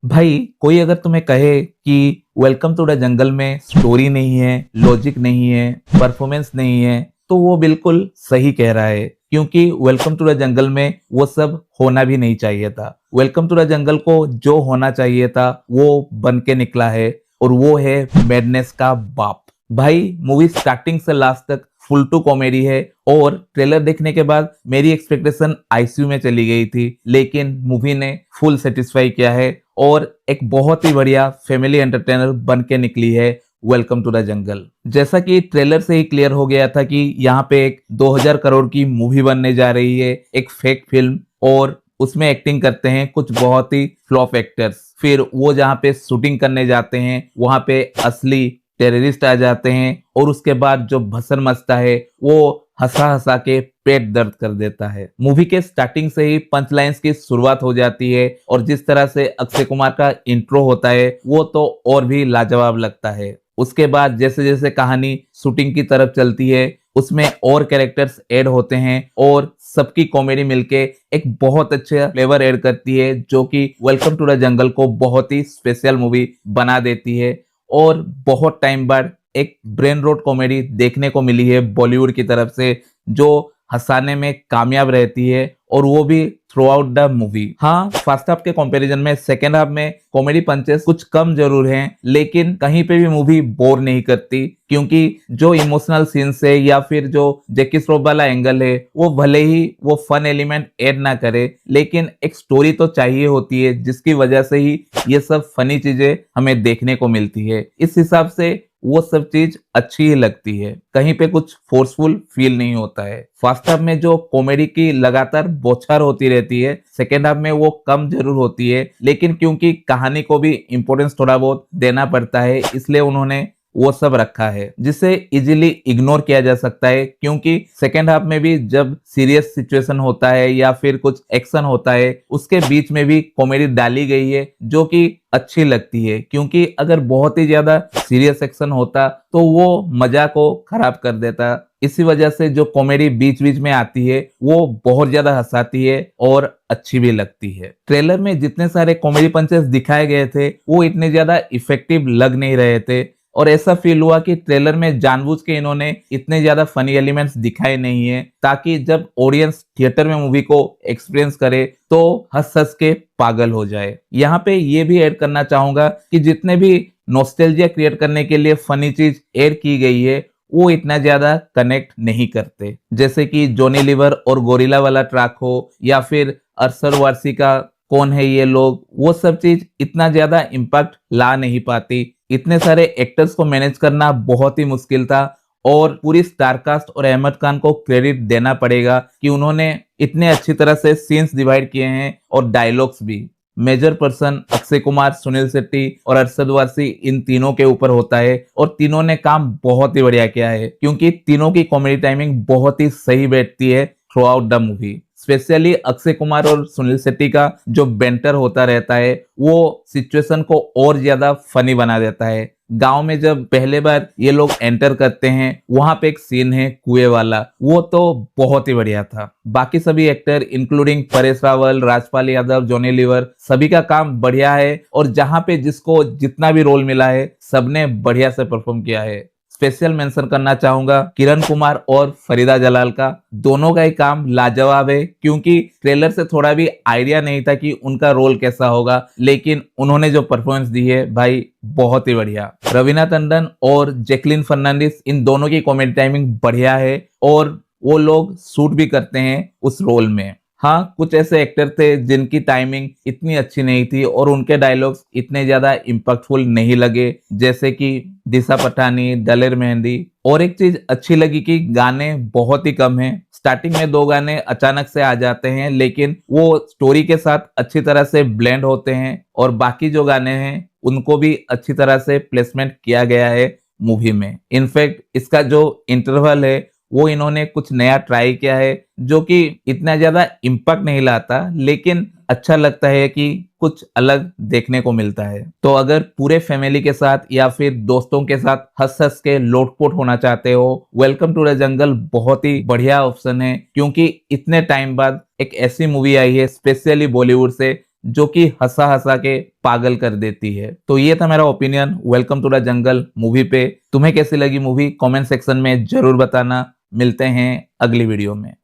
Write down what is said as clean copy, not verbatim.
भाई कोई अगर तुम्हें कहे कि वेलकम टू द जंगल में स्टोरी नहीं है, लॉजिक नहीं है, परफॉर्मेंस नहीं है, तो वो बिल्कुल सही कह रहा है। क्योंकि वेलकम टू द जंगल में वो सब होना भी नहीं चाहिए था। वेलकम टू द जंगल को जो होना चाहिए था वो बन के निकला है, और वो है मैडनेस का बाप। भाई मूवी स्टार्टिंग से लास्ट तक फुल टू कॉमेडी है, और ट्रेलर देखने के बाद मेरी एक्सपेक्टेशन आईसीयू में चली गई थी, लेकिन मूवी ने फुल सेटिस्फाई किया है और एक बहुत ही बढ़िया फैमिली एंटरटेनर बन के निकली है वेलकम टू द जंगल। जैसा कि ट्रेलर से ही क्लियर हो गया था कि यहाँ पे एक 2000 करोड़ की मूवी बनने जा रही है, एक फेक फिल्म, और उसमें एक्टिंग करते हैं कुछ बहुत ही फ्लॉप एक्टर्स। फिर वो जहाँ पे शूटिंग करने जाते हैं वहां पे असली टेररिस्ट आ जाते हैं, और उसके बाद जो भसर मचता है वो हंसा हंसा के पेट दर्द कर देता है। मूवी के स्टार्टिंग से ही पंच लाइन्स की शुरुआत हो जाती है, और जिस तरह से अक्षय कुमार का इंट्रो होता है वो तो और भी लाजवाब लगता है। उसके बाद जैसे जैसे कहानी शूटिंग की तरफ चलती है उसमें और कैरेक्टर्स ऐड होते हैं, और सबकी कॉमेडी मिलके एक बहुत अच्छा फ्लेवर ऐड करती है, जो कि वेलकम टू द जंगल को बहुत ही स्पेशल मूवी बना देती है। और बहुत टाइम बाद एक ब्रेन रोट कॉमेडी देखने को मिली है बॉलीवुड की तरफ से, जो हंसाने में कामयाब रहती है, और वो भी थ्रू आउट द मूवी। हाँ, फर्स्ट हाफ के कंपैरिजन में सेकेंड हाफ में कॉमेडी पंचेस कुछ कम जरूर हैं, लेकिन कहीं पे भी मूवी बोर नहीं करती। क्योंकि जो इमोशनल सीन्स है या फिर जो जैकी श्रॉफ वाला एंगल है, वो भले ही वो फन एलिमेंट ऐड ना करे, लेकिन एक स्टोरी तो चाहिए होती है, जिसकी वजह से ही ये सब फनी चीजें हमें देखने को मिलती है। इस हिसाब से वो सब चीज अच्छी ही लगती है, कहीं पे कुछ फोर्सफुल फील नहीं होता है। फर्स्ट हाफ में जो कॉमेडी की लगातार बौछार होती रहती है, सेकेंड हाफ में वो कम जरूर होती है, लेकिन क्योंकि कहानी को भी इम्पोर्टेंस थोड़ा बहुत देना पड़ता है, इसलिए उन्होंने वो सब रखा है, जिसे इजीली इग्नोर किया जा सकता है। क्योंकि सेकेंड हाफ में भी जब सीरियस सिचुएशन होता है या फिर कुछ एक्शन होता है, उसके बीच में भी कॉमेडी डाली गई है, जो कि अच्छी लगती है। क्योंकि अगर बहुत ही ज्यादा सीरियस एक्शन होता तो वो मजा को खराब कर देता। इसी वजह से जो कॉमेडी बीच बीच में आती है वो बहुत ज्यादा हंसाती है और अच्छी भी लगती है। ट्रेलर में जितने सारे कॉमेडी पंचेस दिखाए गए थे वो इतने ज्यादा इफेक्टिव लग नहीं रहे थे, और ऐसा फील हुआ कि ट्रेलर में जानबूझ के इन्होंने इतने ज्यादा फनी एलिमेंट्स दिखाए नहीं है, ताकि जब ऑडियंस थिएटर में मूवी को एक्सपीरियंस करे तो हंस हंस के पागल हो जाए। यहाँ पे ये भी ऐड करना चाहूंगा कि जितने भी नॉस्टैल्जिया क्रिएट करने के लिए फनी चीज ऐड की गई है वो इतना ज्यादा कनेक्ट नहीं करते। जैसे कि जॉनी लीवर और गोरिल्ला वाला ट्रैक हो, या फिर अरशद वारसी का कौन है ये लोग, वो सब चीज इतना ज्यादा इम्पैक्ट ला नहीं पाती। इतने सारे एक्टर्स को मैनेज करना बहुत ही मुश्किल था, और पूरी स्टारकास्ट और अहमद खान को क्रेडिट देना पड़ेगा कि उन्होंने इतने अच्छी तरह से सीन्स डिवाइड किए हैं, और डायलॉग्स भी। मेजर पर्सन अक्षय कुमार, सुनील शेट्टी और अरशद वारसी, इन तीनों के ऊपर होता है, और तीनों ने काम बहुत ही बढ़िया किया है, क्योंकि तीनों की कॉमेडी टाइमिंग बहुत ही सही बैठती है through out the movie. Specially Akshay Kumar और सुनील शेट्टी का जो बेंटर होता रहता है वो सिचुएशन को और ज्यादा फनी बना देता है। गांव में जब पहले बार ये लोग एंटर करते हैं वहां पे एक सीन है कुएं वाला, वो तो बहुत ही बढ़िया था। बाकी सभी एक्टर इंक्लूडिंग परेश रावल, राजपाल यादव, जॉनी लीवर, सभी का काम बढ़िया है, और जहां पे जिसको जितना भी रोल मिला है सबने बढ़िया से परफॉर्म किया है। स्पेशल मेंशन करना चाहूंगा किरण कुमार और फरीदा जलाल का, दोनों का ही काम लाजवाब है। क्योंकि ट्रेलर से थोड़ा भी आइडिया नहीं था कि उनका रोल कैसा होगा, लेकिन उन्होंने जो परफॉर्मेंस दी है भाई बहुत ही बढ़िया। रवीना टंडन और जैकलिन फर्नांडिस, इन दोनों की कॉमेडी टाइमिंग बढ़िया है, और वो लोग सूट भी करते हैं उस रोल में। हाँ, कुछ ऐसे एक्टर थे जिनकी टाइमिंग इतनी अच्छी नहीं थी और उनके डायलॉग्स इतने ज्यादा इम्पैक्टफुल नहीं लगे, जैसे कि दिशा पठानी, दलेर मेहंदी। और एक चीज अच्छी लगी कि गाने बहुत ही कम हैं। स्टार्टिंग में 2 गाने अचानक से आ जाते हैं, लेकिन वो स्टोरी के साथ अच्छी तरह से ब्लेंड होते हैं, और बाकी जो गाने हैं उनको भी अच्छी तरह से प्लेसमेंट किया गया है मूवी में। इनफैक्ट इसका जो इंटरवल है वो इन्होंने कुछ नया ट्राई किया है, जो कि इतना ज्यादा इम्पैक्ट नहीं लाता, लेकिन अच्छा लगता है कि कुछ अलग देखने को मिलता है। तो अगर पूरे फैमिली के साथ या फिर दोस्तों के साथ हंस हंस के लोटपोट होना चाहते हो, वेलकम टू द जंगल बहुत ही बढ़िया ऑप्शन है। क्योंकि इतने टाइम बाद एक ऐसी मूवी आई है स्पेशली बॉलीवुड से, जो कि हंसा हंसा के पागल कर देती है। तो ये था मेरा ओपिनियन वेलकम टू द जंगल मूवी पे। तुम्हें कैसी लगी मूवी कमेंट सेक्शन में जरूर बताना। मिलते हैं अगली वीडियो में।